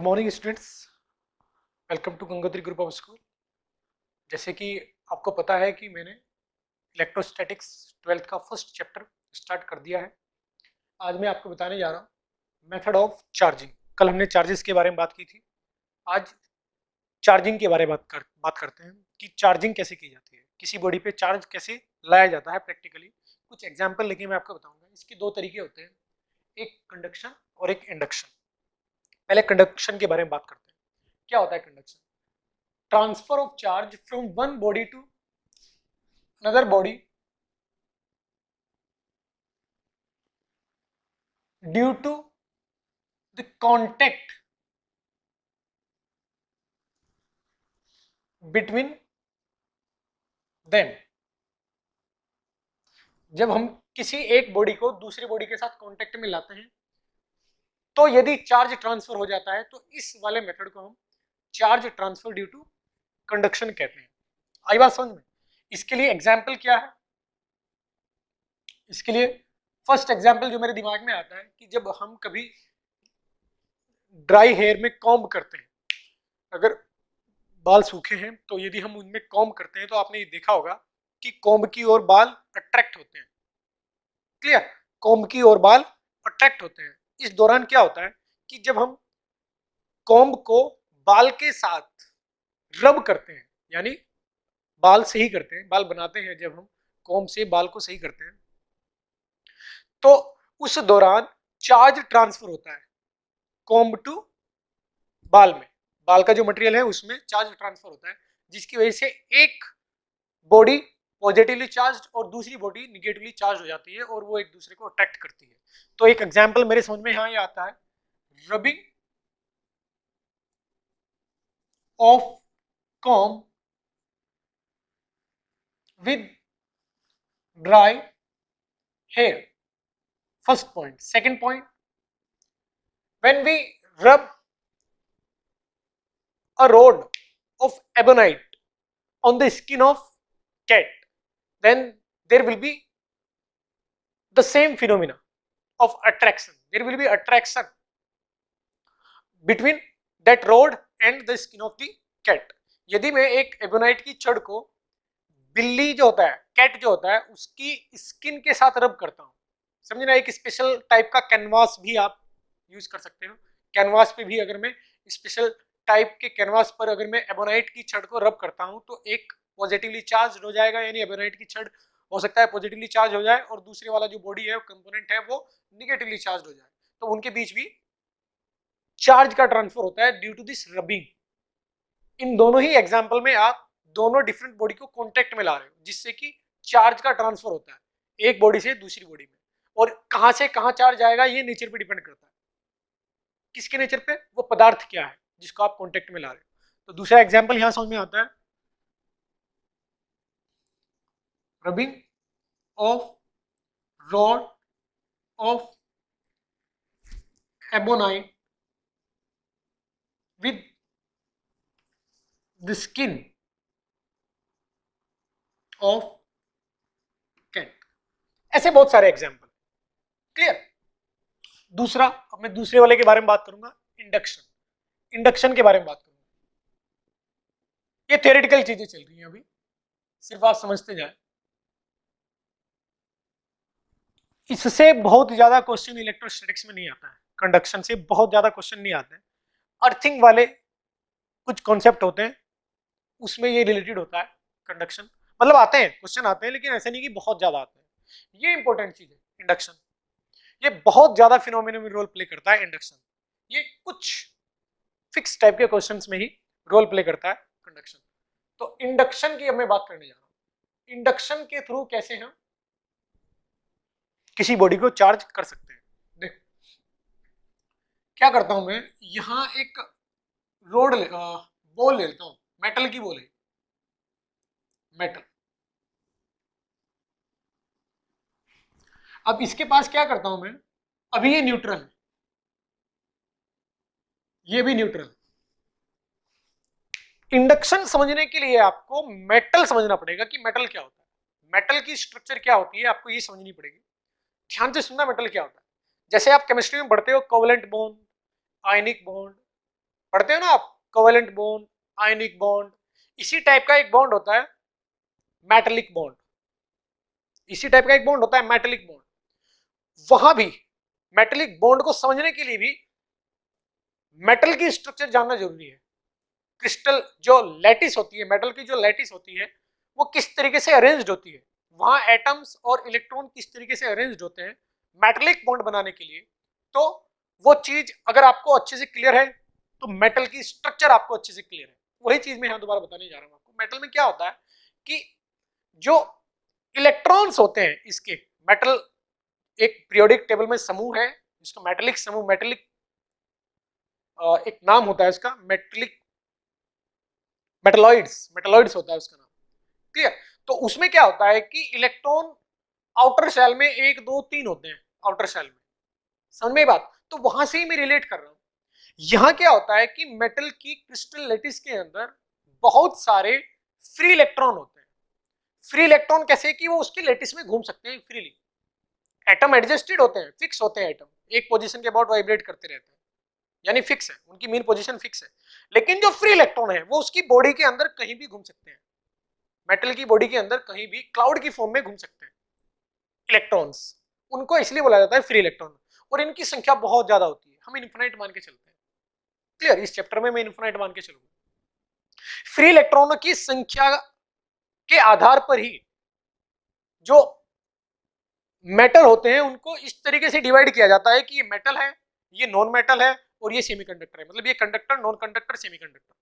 Morning students, welcome to Gangotri group of school. जैसे कि आपको पता है कि मैंने इलेक्ट्रोस्टैटिक्स 12th का फर्स्ट चैप्टर स्टार्ट कर दिया है। आज मैं आपको बताने जा रहा हूँ मेथड ऑफ चार्जिंग। कल हमने चार्जेस के बारे में बात की थी, आज चार्जिंग के बारे में बात करते हैं कि चार्जिंग कैसे की जाती है, किसी बॉडी पे चार्ज कैसे लाया जाता है प्रैक्टिकली। कुछ एग्जाम्पल लेके मैं आपको बताऊंगा। इसके दो तरीके होते हैं, एक कंडक्शन और एक इंडक्शन। पहले कंडक्शन के बारे में बात करते हैं। क्या होता है conduction? Transfer of charge from one body to another body due to the contact between them. जब हम किसी एक बॉडी को दूसरी बॉडी के साथ कांटेक्ट में लाते हैं तो यदि चार्ज ट्रांसफर हो जाता है तो इस वाले मेथड को हम charge transfer due to conduction कहते हैं। आई बात समझ में? इसके लिए एग्जाम्पल क्या है? इसके लिए फर्स्ट एग्जाम्पल जो मेरे दिमाग में आता है कि जब हम कभी ड्राई हेयर में कॉम्ब करते हैं, अगर बाल सूखे हैं तो यदि हम उनमें कॉम्ब करते हैं तो आपने ये देखा होगा कि कॉम्ब की ओर बाल अट्रैक्ट होते हैं। क्लियर? कॉम्ब की ओर बाल अट्रैक्ट होते हैं। इस दौरान क्या होता है कि जब हम कॉम्ब को बाल के साथ रब करते हैं, यानी बाल सही करते हैं, बाल बनाते हैं, जब हम कॉम्ब से बाल को सही करते हैं तो उस दौरान चार्ज ट्रांसफर होता है कॉम्ब टू बाल में। बाल का जो मटेरियल है उसमें चार्ज ट्रांसफर होता है, जिसकी वजह से एक बॉडी पॉजिटिवली चार्ज और दूसरी बॉडी निगेटिवली चार्ज हो जाती है और वो एक दूसरे को अट्रैक्ट करती है। तो एक एग्जांपल मेरे समझ में यहाँ ये आता है, rubbing of comb with dry hair. First point. Second point, when we rub a rod of ebonite on the skin of cat, then there will be the same phenomena of attraction. There will be attraction between that rod and the skin of the cat. यदि मैं एक ebonite की छड़ को बिल्ली जो होता है, कैट जो होता है, उसकी स्किन के साथ रब करता हूं, समझे ना? एक स्पेशल टाइप का कैनवास भी आप यूज कर सकते हो। कैनवास पे भी अगर मैं स्पेशल टाइप के कैनवास पर अगर मैं एबोनाइट की छड़ को रब करता हूं तो एक पॉजिटिवली चार्ज हो जाएगा, यानी एबोनाइट की छड़ हो सकता है पॉजिटिवली चार्ज हो जाए और दूसरे वाला जो बॉडी है, कंपोनेंट है, वो निगेटिवली चार्ज हो जाए। तो उनके बीच भी चार्ज का ट्रांसफर होता है ड्यू टू दिस रबिंग। इन दोनों ही एग्जाम्पल में आप दोनों डिफरेंट बॉडी को कॉन्टेक्ट में ला रहे हो, जिससे कि चार्ज का ट्रांसफर होता है एक बॉडी से दूसरी बॉडी में। और कहां से कहां चार्ज आएगा ये नेचर पे डिपेंड करता है। किसके नेचर पे? वो पदार्थ क्या है जिसको आप कांटेक्ट में ला रहे हो। तो दूसरा एग्जांपल यहां समझ में आता है, rubbing of rod of ebonite with the skin of cat. ऐसे बहुत सारे एग्जांपल। क्लियर? दूसरा, अब मैं दूसरे वाले के बारे में बात करूंगा, इंडक्शन। इंडक्शन के बारे में बात करूंगा। ये थियोरेटिकल चीजें चल रही हैं अभी, सिर्फ आप समझते जाए। इससे बहुत ज्यादा क्वेश्चन इलेक्ट्रोस्टैटिक्स में नहीं आता है, कंडक्शन से बहुत ज्यादा क्वेश्चन नहीं आते हैं। अर्थिंग वाले कुछ कॉन्सेप्ट होते हैं, उसमें ये रिलेटेड होता है कंडक्शन। मतलब आते हैं, क्वेश्चन आते हैं, लेकिन ऐसे नहीं कि बहुत ज्यादा आते हैं। ये इंपॉर्टेंट चीज है इंडक्शन। ये बहुत ज्यादा फिनोमिना में रोल प्ले करता है इंडक्शन। ये कुछ फिक्स टाइप के क्वेश्चंस में ही रोल प्ले करता है कंडक्शन। तो इंडक्शन की अब मैं बात करने जा रहा हूं। इंडक्शन के थ्रू कैसे हम किसी बॉडी को चार्ज कर सकते हैं। देख, क्या करता हूं मैं, यहां एक बॉल ले लेता हूं, मेटल की बॉल है, मेटल। अब इसके पास क्या करता हूं मैं, अभी ये न्यूट्रल है, ये भी न्यूट्रल। इंडक्शन समझने के लिए आपको मेटल समझना पड़ेगा कि मेटल क्या होता है, मेटल की स्ट्रक्चर क्या होती है, आपको ये समझनी पड़ेगी। ध्यान से सुनना, मेटल क्या होता है। जैसे आप केमिस्ट्री में पढ़ते हो कोवलेंट बॉन्ड, आयनिक बॉन्ड, पढ़ते हो ना आप, कोवेलेंट बॉन्ड, आयनिक बॉन्ड, इसी टाइप का एक बॉन्ड होता है मेटेलिक बॉन्ड, इसी टाइप का एक बॉन्ड होता है मेटेलिक बॉन्ड। वहां भी मेटेलिक बॉन्ड को समझने के लिए भी मेटल की स्ट्रक्चर जानना जरूरी है। क्रिस्टल जो लैटिस होती है, मेटल की जो लैटिस होती है वो किस तरीके से अरेंज्ड होती है, वहां एटम्स और इलेक्ट्रॉन किस तरीके से अरेंज्ड होते हैं मेटेलिक बॉन्ड बनाने के लिए। तो वो चीज अगर आपको अच्छे से क्लियर है तो मेटल की स्ट्रक्चर आपको अच्छे से क्लियर है। वही चीज मैं यहां दोबारा बताने जा रहा हूं आपको। मेटल में क्या होता है कि जो इलेक्ट्रॉन्स होते हैं इसके, मेटल एक पीरियोडिक टेबल में समूह है जिसका मेटेलिक समूह, मेटेलिक एक नाम होता है इसका, मेटेलिक, मेटलॉइड्स, मेटलॉइड्स होता है उसका नाम, क्लियर। तो उसमें क्या होता है कि इलेक्ट्रॉन आउटर शेल में 1 2 3 होते हैं आउटर शेल में, समझ में बात। तो वहां से ही मैं रिलेट कर रहा हूं। यहां क्या होता है कि मेटल की क्रिस्टल लैटिस के अंदर बहुत सारे फ्री इलेक्ट्रॉन होते हैं। फ्री इलेक्ट्रॉन कैसे कि वो उसकी लैटिस में घूम सकते हैं फ्रीली। एटम एडजस्टेड होते हैं, फिक्स होते हैं, एटम एक पोजीशन के बाद वाइब्रेट करते रहते हैं, यानी फिक्स है, उनकी मेन पोजीशन फिक्स है। लेकिन जो फ्री इलेक्ट्रॉन है वो उसकी बॉडी के अंदर कहीं भी घूम सकते हैं, मेटल की बॉडी के अंदर कहीं भी क्लाउड की फॉर्म में घूम सकते हैं इलेक्ट्रॉन्स। उनको इसलिए बोला जाता है फ्री इलेक्ट्रॉन, और इनकी संख्या बहुत ज्यादा होती है, हम इन्फिनाइट मान के चलते हैं, क्लियर। इस चैप्टर में मैं इन्फिनाइट मान के चलूंगा। फ्री इलेक्ट्रॉनों की संख्या के आधार पर ही जो मेटल होते हैं उनको इस तरीके से डिवाइड किया जाता है कि ये मेटल है, ये नॉन मेटल है, और ये सेमीकंडक्टर है, मतलब ये कंडक्टर, नॉन कंडक्टर, सेमीकंडक्टर।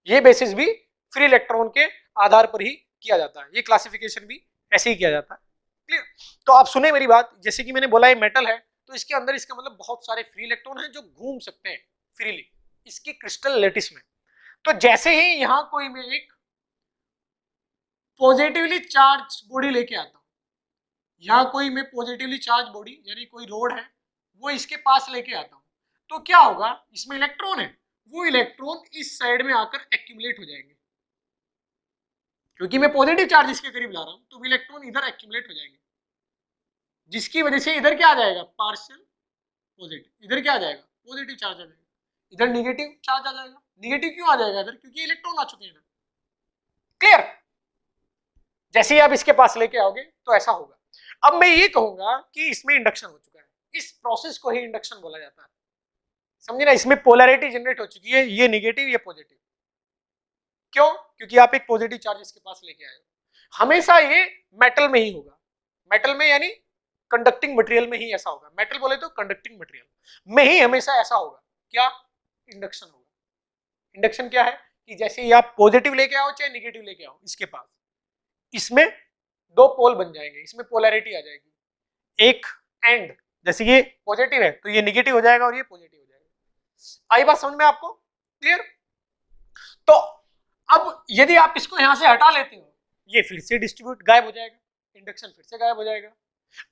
ये बेसिस भी फ्री इलेक्ट्रॉन के आधार पर ही किया जाता है, ये क्लासिफिकेशन भी ऐसे ही किया जाता है, क्लियर। तो आप सुने मेरी बात, जैसे कि मैंने बोला ये मेटल है तो इसके अंदर इसका मतलब बहुत सारे फ्री इलेक्ट्रॉन हैं जो घूम सकते हैं फ्रीली इसकी क्रिस्टल लैटिस में। तो जैसे ही यहां कोई मैं एक पॉजिटिवली चार्ज बॉडी लेके आता हूं, यहाँ कोई मैं पॉजिटिवली चार्ज बॉडी यानी कोई रोड है वो इसके पास लेके आता हूँ, तो क्या होगा, इसमें इलेक्ट्रॉन है, वो इलेक्ट्रॉन इस साइड में आकर एक्यूमुलेट हो जाएंगे, क्योंकि मैं पॉजिटिव चार्ज इसके करीब ला रहा हूँ, तो वो इलेक्ट्रॉन इधर एक्यूमुलेट हो जाएंगे, जिसकी वजह से इधर क्या आ जाएगा, पार्शियल पॉजिटिव, इधर क्या आ जाएगा, पॉजिटिव चार्ज आ जाएगा, इधर निगेटिव चार्ज आ जाएगा। निगेटिव क्यों आ जाएगा इधर, क्योंकि इलेक्ट्रॉन आ चुके हैं इधर, क्लियर। जैसे ही आप इसके पास लेके आओगे तो ऐसा होगा। अब मैं ये कहूंगा कि इसमें इंडक्शन हो चुका है, इस प्रोसेस को ही इंडक्शन बोला जाता है, समझे ना। इसमें पोलैरिटी जनरेट हो चुकी है, ये निगेटिव ये पॉजिटिव, क्यों, क्योंकि आप एक पॉजिटिव चार्ज इसके पास लेके आए हो। हमेशा ये मेटल में ही होगा, मेटल में यानी कंडक्टिंग मटेरियल में ही ऐसा होगा, मेटल बोले तो कंडक्टिंग मटेरियल में ही हमेशा ऐसा होगा, क्या, इंडक्शन होगा। इंडक्शन क्या है कि जैसे ही आप पॉजिटिव लेके आओ चाहे निगेटिव लेके आओ इसके पास, इसमें दो पोल बन जाएंगे, इसमें पोलैरिटी आ जाएगी, एक एंड, जैसे ये पॉजिटिव है तो ये निगेटिव हो जाएगा और ये पॉजिटिव हो जाएगा। आई बात समझ में आपको, क्लियर। तो अब यदि आप इसको यहां से हटा लेते हो, ये फिर से डिस्ट्रीब्यूट गायब हो जाएगा, इंडक्शन फिर से गायब हो जाएगा।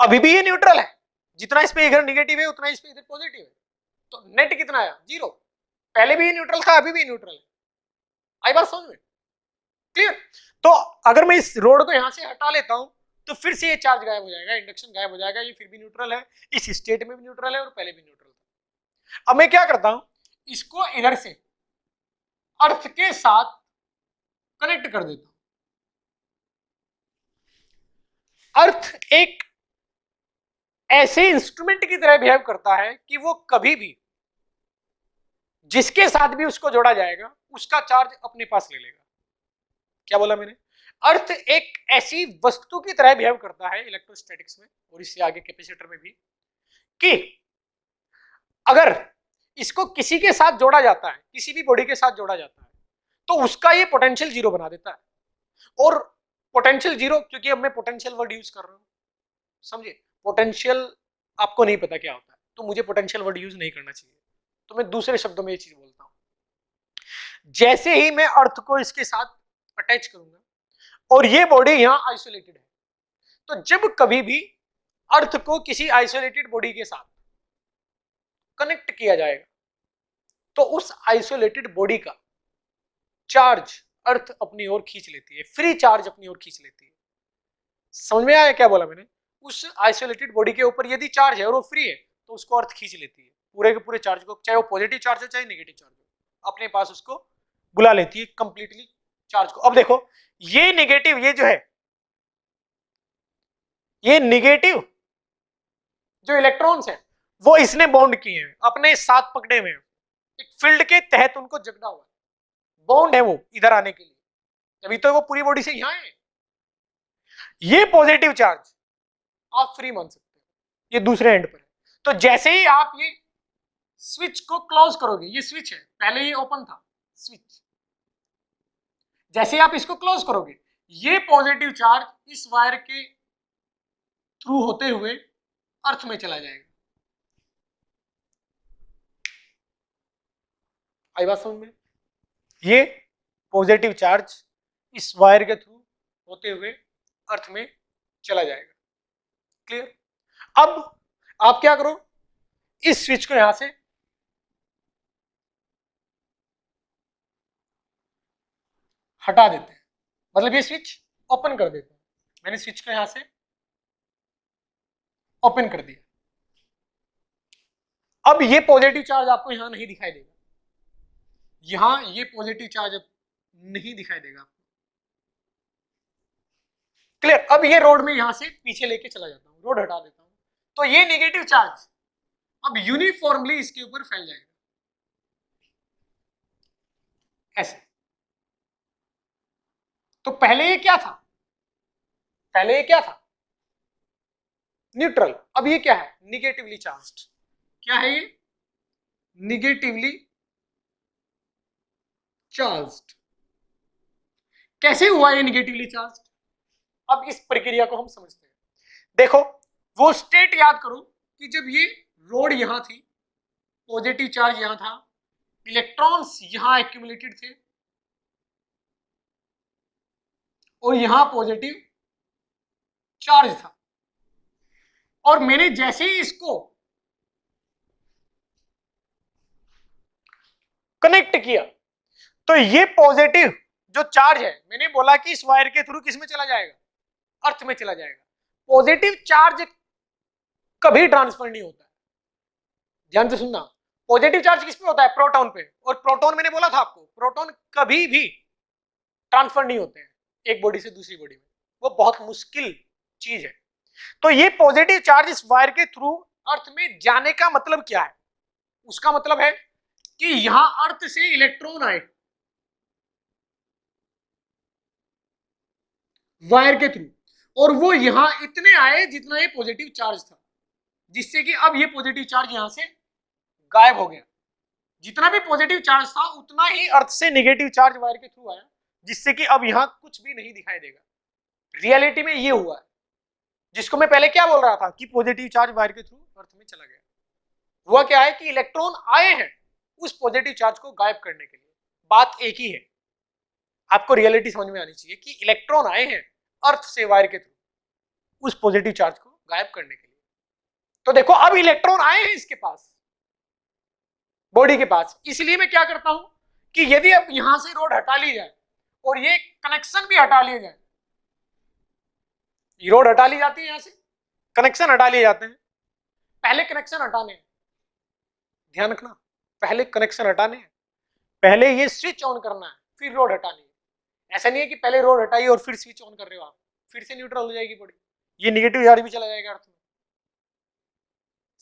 अभी भी ये न्यूट्रल है, जितना इस पे इधर निगेटिव है उतना इस पे इधर पॉजिटिव है, तो नेट कितना आया, 0। पहले भी ये न्यूट्रल था, अभी भी न्यूट्रल है। आई बात समझ में, क्लियर। तो अगर मैं इस रोड को यहां से हटा लेता हूं तो फिर से ये चार्ज गायब हो जाएगा, इंडक्शन गायब हो जाएगा, ये फिर भी न्यूट्रल है, इस स्टेट में भी न्यूट्रल है और पहले भी न्यूट्रल था। अब मैं क्या करता हूं, इसको इधर से अर्थ के साथ कनेक्ट कर देता हूं। अर्थ एक ऐसे इंस्ट्रूमेंट की तरह बिहेव करता है कि वो कभी भी जिसके साथ भी उसको जोड़ा जाएगा उसका चार्ज अपने पास ले लेगा। क्या बोला मैंने, अर्थ एक ऐसी वस्तु की तरह बिहेव करता है इलेक्ट्रोस्टैटिक्स में और इससे आगे कैपेसिटर में भी, कि अगर इसको किसी के साथ जोड़ा जाता है, किसी भी बॉडी के साथ जोड़ा जाता है, तो उसका ये पोटेंशियल जीरो बना देता है। और पोटेंशियल जीरो, क्योंकि अब मैं पोटेंशियल वर्ड यूज कर रहा हूं, समझे, पोटेंशियल आपको नहीं पता क्या होता है तो मुझे पोटेंशियल वर्ड यूज नहीं करना चाहिए, तो मैं दूसरे शब्दों में ये चीज बोलता हूं। जैसे ही मैं अर्थ को इसके साथ अटैच करूंगा और ये बॉडी यहां आइसोलेटेड है, तो जब कभी भी अर्थ को किसी आइसोलेटेड बॉडी के साथ कनेक्ट किया जाएगा तो उस आइसोलेटेड बॉडी का चार्ज अर्थ अपनी ओर खींच लेती है, फ्री चार्ज अपनी ओर खींच लेती है। समझ में आया क्या बोला मैंने, उस आइसोलेटेड बॉडी के ऊपर यदि चार्ज है और वो फ्री है तो उसको अर्थ खींच लेती है, पूरे के पूरे चार्ज को, चाहे वो पॉजिटिव चार्ज हो चाहे नेगेटिव चार्ज हो, अपने पास उसको बुला लेती है कंप्लीटली चार्ज को। अब देखो ये नेगेटिव, ये जो है ये नेगेटिव जो इलेक्ट्रॉन्स है वो इसने बॉन्ड किए हैं, अपने साथ पकड़े हुए हैं, एक फील्ड के तहत उनको जकड़ा हुआ है, बॉन्ड है वो इधर आने के लिए, तभी तो वो पूरी बॉडी से यहां है। ये पॉजिटिव चार्ज आप फ्री मान सकते हो, ये दूसरे एंड पर है। तो जैसे ही आप ये स्विच को क्लोज करोगे, ये स्विच है, पहले ये ओपन था स्विच, जैसे ही आप इसको क्लोज करोगे ये पॉजिटिव चार्ज इस वायर के थ्रू होते हुए अर्थ में चला जाएगा। आई बात समझ में? ये पॉजिटिव चार्ज इस वायर के थ्रू होते हुए अर्थ में चला जाएगा। क्लियर? अब आप क्या करो, इस स्विच को यहां से हटा देते हैं, मतलब ये स्विच ओपन कर देते हैं। मैंने स्विच को यहां से ओपन कर दिया। अब ये पॉजिटिव चार्ज आपको यहां नहीं दिखाई देगा, यहां ये पॉजिटिव चार्ज नहीं दिखाई देगा आपको। क्लियर? अब ये रोड में यहां से पीछे लेके चला जाता हूं, रोड हटा देता हूं, तो ये नेगेटिव चार्ज अब यूनिफॉर्मली इसके ऊपर फैल जाएगा ऐसे। तो पहले ये क्या था, पहले ये क्या था, न्यूट्रल, अब ये क्या है, निगेटिवली चार्ज्ड। क्या है ये, निगेटिवली चार्ज्ड। कैसे हुआ ये निगेटिवली चार्ज्ड? अब इस प्रक्रिया को हम समझते हैं। देखो वो स्टेट याद करो कि जब ये रोड यहां थी, पॉजिटिव चार्ज यहां था, इलेक्ट्रॉन्स यहां एक्यूमुलेटेड थे और यहां पॉजिटिव चार्ज था, और मैंने जैसे ही इसको कनेक्ट किया तो ये पॉजिटिव जो चार्ज है, मैंने बोला कि इस वायर के थ्रू किस में चला जाएगा, अर्थ में चला जाएगा। पॉजिटिव चार्ज कभी ट्रांसफर नहीं होता है, ध्यान से सुनना। पॉजिटिव चार्ज किस पे होता है, प्रोटॉन पे, और प्रोटॉन मैंने बोला था आपको, प्रोटॉन कभी भी ट्रांसफर नहीं होते हैं एक बॉडी से दूसरी बॉडी में, वो बहुत मुश्किल चीज है। तो ये पॉजिटिव चार्ज इस वायर के थ्रू अर्थ में जाने का मतलब क्या है, उसका मतलब है कि यहां अर्थ से इलेक्ट्रॉन आए वायर के थ्रू, और वो यहां इतने आए जितना ये पॉजिटिव चार्ज था, जिससे कि अब ये पॉजिटिव चार्ज यहां से गायब हो गया। जितना भी पॉजिटिव चार्ज था उतना ही अर्थ से नेगेटिव चार्ज वायर के थ्रू आया, जिससे कि अब यहां कुछ भी नहीं दिखाई देगा। रियलिटी में ये हुआ है, जिसको मैं पहले क्या बोल रहा था कि पॉजिटिव चार्ज वायर के थ्रू अर्थ में चला गया। हुआ क्या है कि इलेक्ट्रॉन आए हैं उस पॉजिटिव चार्ज को गायब करने के लिए। बात एक ही है, आपको रियलिटी समझ में आनी चाहिए कि इलेक्ट्रॉन आए हैं अर्थ से वायर के थ्रू उस पॉजिटिव चार्ज को गायब करने के लिए। तो देखो अब इलेक्ट्रॉन आए हैं इसके पास, बॉडी के पास, इसलिए मैं क्या करता हूं कि यदि अब यहां से रोड हटा ली जाए और ये कनेक्शन भी हटा लिया जाए, ये रोड हटा ली जाती है, यहां से कनेक्शन हटा लिए जाते हैं, पहले कनेक्शन हटाने हैं, ध्यान रखना, पहले कनेक्शन हटाने हैं, पहले ये स्विच ऑन करना है, फिर रोड हटानी है। ऐसा नहीं है कि पहले रोड हटाइए और फिर स्विच ऑन कर रहे हो आप, फिर से न्यूट्रल हो जाएगी बॉडी, ये निगेटिव चार्ज भी चला जाएगा अर्थ में।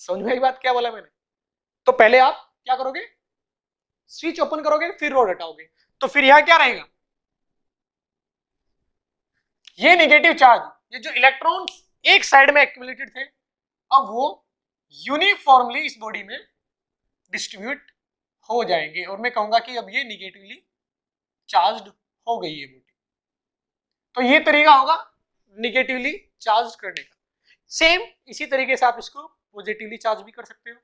समझ में आई बात क्या बोला मैंने? तो पहले आप क्या करोगे, स्विच ओपन करोगे, फिर रोड हटाओगे, तो फिर यहां क्या रहेगा, ये नेगेटिव चार्ज, ये जो इलेक्ट्रॉन्स एक साइड में एक्यूमुलेटेड थे, अब वो यूनिफॉर्मली इस बॉडी में डिस्ट्रीब्यूट हो जाएंगे, और मैं कहूंगा कि अब ये निगेटिवली चार्ज्ड हो गई है बॉडी। तो ये तरीका होगा निगेटिवली चार्ज करने का। सेम इसी तरीके से आप इसको पॉजिटिवली चार्ज भी कर सकते हो।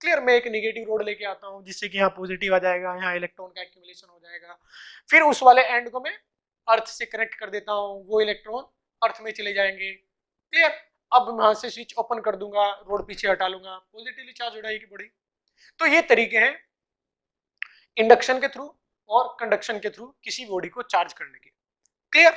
क्लियर? मैं एक नेगेटिव रोड लेके आता हूं जिससे कि यहाँ पॉजिटिव आ जाएगा, यहाँ इलेक्ट्रॉन का एक्यूमुलेशन हो जाएगा, फिर उस वाले एंड को मैं अर्थ से कनेक्ट कर देता हूँ, वो इलेक्ट्रॉन अर्थ में चले जाएंगे। क्लियर? अब मैं वहां से स्विच ओपन कर दूंगा, रोड पीछे हटा लूंगा, पॉजिटिवली चार्ज हो जाएगी बॉडी। तो ये तरीके हैं इंडक्शन के थ्रू और कंडक्शन के थ्रू किसी बॉडी को चार्ज करने के। क्लियर?